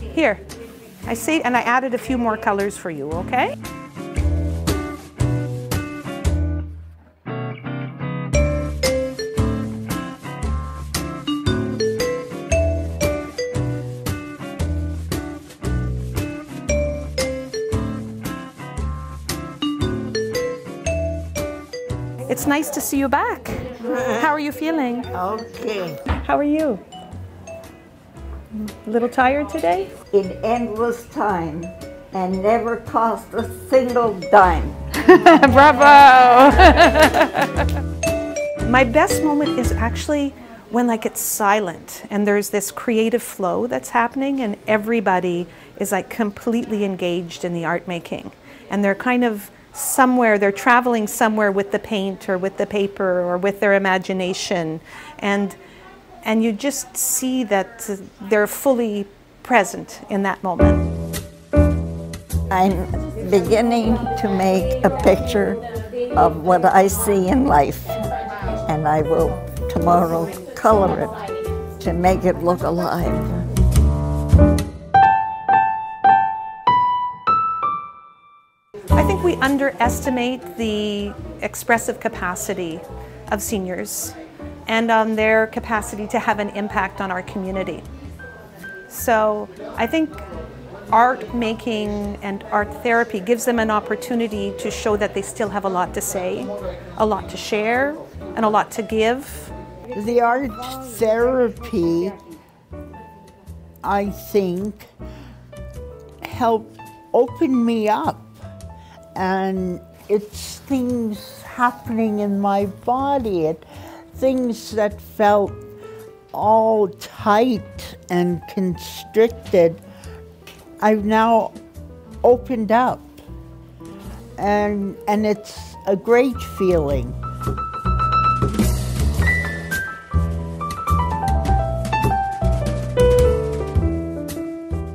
Here, I see, and I added a few more colors for you, okay? It's nice to see you back. How are you feeling? Okay. How are you? A little tired today? In endless time and never cost a single dime. Bravo! My best moment is actually when like it's silent and there's this creative flow that's happening and everybody is like completely engaged in the art making. And they're kind of somewhere, they're traveling somewhere with the paint or with the paper or with their imagination. And you just see that they're fully present in that moment. I'm beginning to make a picture of what I see in life, and I will tomorrow color it to make it look alive. I think we underestimate the expressive capacity of seniors and on their capacity to have an impact on our community. So I think art making and art therapy gives them an opportunity to show that they still have a lot to say, a lot to share, and a lot to give. The art therapy, I think, helped open me up. And it's things happening in my body, things that felt all tight and constricted. I've now opened up, and it's a great feeling.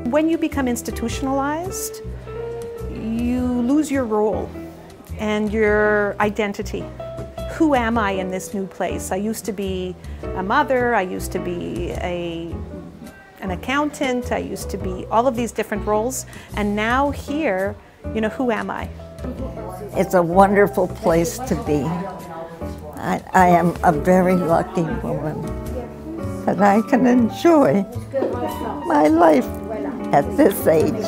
When you become institutionalized, you lose your role and your identity. Who am I in this new place? I used to be a mother, I used to be an accountant, I used to be all of these different roles, and now here, you know, who am I? It's a wonderful place to be. I am a very lucky woman that I can enjoy my life at this age.